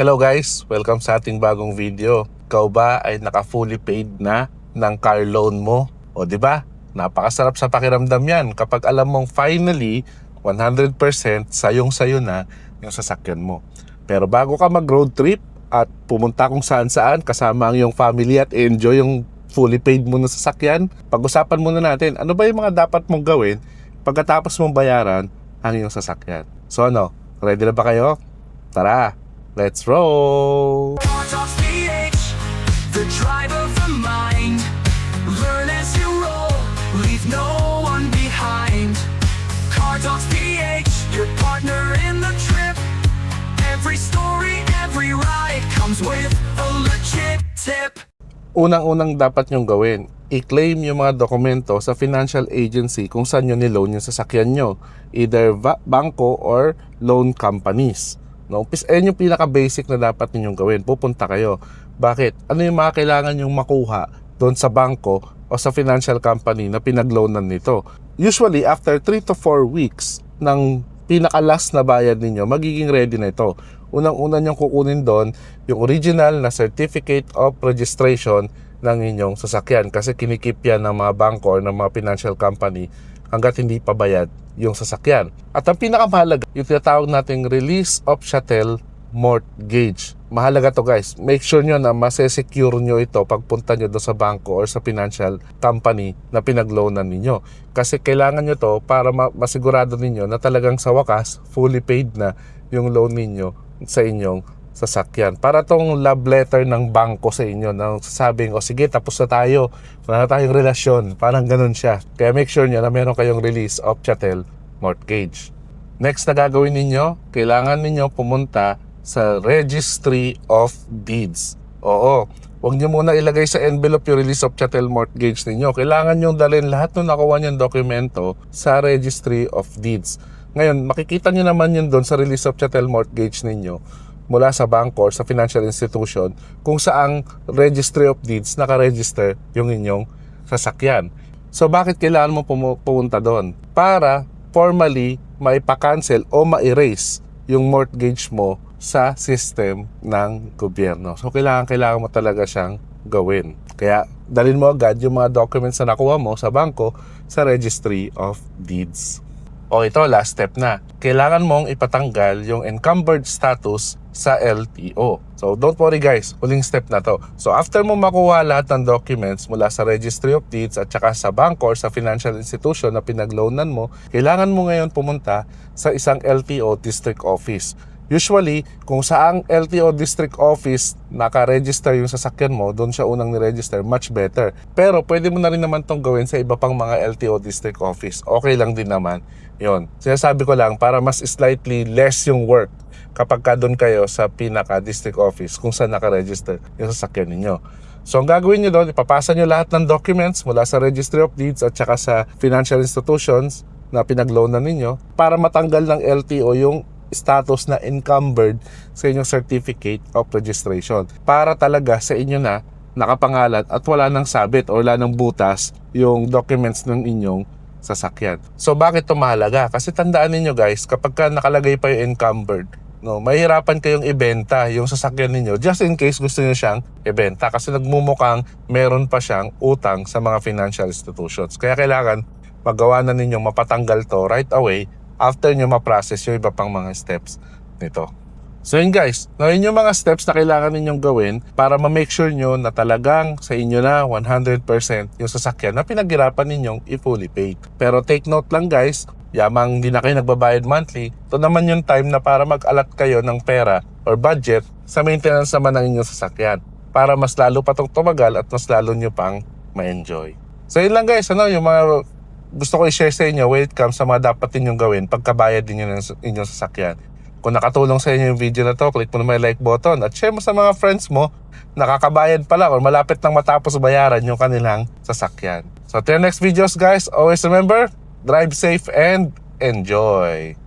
Hello guys! Welcome sa ating bagong video. Ikaw ba ay naka-fully paid na ng car loan mo? O di ba? Napakasarap sa pakiramdam yan kapag alam mong finally 100% sayong-sayo na yung sasakyan mo. Pero bago ka mag-road trip at pumunta kung saan-saan kasama ang iyong family at enjoy yung fully paid mo na sasakyan, pag-usapan muna natin ano ba yung mga dapat mong gawin pagkatapos mong bayaran ang iyong sasakyan. So ano, ready na ba kayo? Tara, let's roll! Car Talks PH, the drive of the mind. Learn as you roll, leave no one behind. Car Talks PH, your partner in the trip. Every story, every ride comes with a legit tip. Unang-unang dapat nyong gawin, i-claim yung mga dokumento sa financial agency kung saan nyo niloan yung sasakyan nyo. Either bangko or loan companies. No? Ayun yung pinaka-basic na dapat ninyong gawin. Pupunta kayo. Bakit? Ano yung mga kailangan nyong makuha doon sa bangko o sa financial company na pinag-loanan nito? Usually, after 3 to 4 weeks ng pinaka-last na bayad ninyo, magiging ready na ito. Unang-una nyong kukunin doon yung original na certificate of registration ng inyong sasakyan kasi kinikip yan ng mga bangko or ng mga financial company hanggat hindi pa bayad yung sasakyan. At ang pinakamahalaga, yung tinatawag nating release of chattel mortgage. Mahalaga to guys. Make sure nyo na masesecure nyo ito pagpunta nyo doon sa bangko or sa financial company na pinag-loanan ninyo. Kasi kailangan nyo to para masigurado ninyo na talagang sa wakas, fully paid na yung loan ninyo sa inyong sasakyan. Para tong love letter ng bangko sa inyo na sasabing, o sige, tapos na tayo. Wala na tayong relasyon. Parang ganun siya. Kaya make sure nyo na meron kayong release of chattel mortgage. Next na gagawin ninyo, kailangan ninyo pumunta sa Registry of Deeds. Oo, huwag nyo muna ilagay sa envelope yung release of chattel mortgage ninyo. Kailangan nyo dalhin lahat ng nakuha nyong dokumento sa Registry of Deeds. Ngayon, makikita nyo naman yun doon sa release of chattel mortgage ninyo mula sa bangko or sa financial institution kung saang Registry of Deeds nakaregister yung inyong sasakyan. So, bakit kailangan mo pumunta doon? Para formally maipa-cancel o ma-erase yung mortgage mo sa system ng gobyerno. So, kailangan mo talaga siyang gawin. Kaya, dalhin mo agad yung mga documents na nakuha mo sa bangko sa Registry of Deeds. O ito, last step na. Kailangan mong ipatanggal yung encumbered status sa LTO. So, don't worry guys, huling step na to. So, after mo makuha lahat ng documents mula sa Registry of Deeds at saka sa bangko or sa financial institution na pinag-loanan mo, kailangan mo ngayon pumunta sa isang LTO district office. Usually, kung saang LTO district office naka-register yung sasakyan mo, doon siya unang ni-register, much better. Pero pwede mo na rin naman tong gawin sa iba pang mga LTO district office. Okay lang din naman. Yun. Sinasabi ko lang para mas slightly less yung work kapag ka doon kayo sa pinaka-district office kung saan naka-register yung sasakyan ninyo. So, ang gagawin nyo doon, ipapasa nyo lahat ng documents mula sa Registry of Deeds at saka sa financial institutions na pinag-loanan ninyo para matanggal ng LTO yung status na encumbered sa inyong certificate of registration para talaga sa inyo na nakapangalan at wala nang sabit o wala nang butas yung documents ng inyong sasakyan. So bakit ito mahalaga? Kasi tandaan niyo guys, kapag ka nakalagay pa yung encumbered, no, mahirapan kayong ibenta yung sasakyan ninyo just in case gusto niyo siyang ibenta kasi nagmumukhang meron pa siyang utang sa mga financial institutions. Kaya kailangan magawa na ninyong mapatanggal to right away after nyo ma-process yung iba pang mga steps nito. So yun guys, yun yung mga steps na kailangan ninyong gawin para ma-make sure nyo na talagang sa inyo na 100% yung sasakyan na pinaghirapan ninyong i-fully paid. Pero take note lang guys, yamang hindi na kayo nagbabayad monthly, ito naman yung time na para mag-alat kayo ng pera or budget sa maintenance naman ng inyong sasakyan para mas lalo pa itong tumagal at mas lalo nyo pang ma-enjoy. So yun lang guys, yung mga gusto ko i-share sa inyo when it comes sa mga dapat ninyong gawin pagkabayad ninyo ng inyong sasakyan. Kung nakatulong sa inyo yung video na to, click mo na may like button at share mo sa mga friends mo nakakabayad pala or malapit nang matapos bayaran yung kanilang sasakyan. So till next videos guys, always remember, drive safe and enjoy!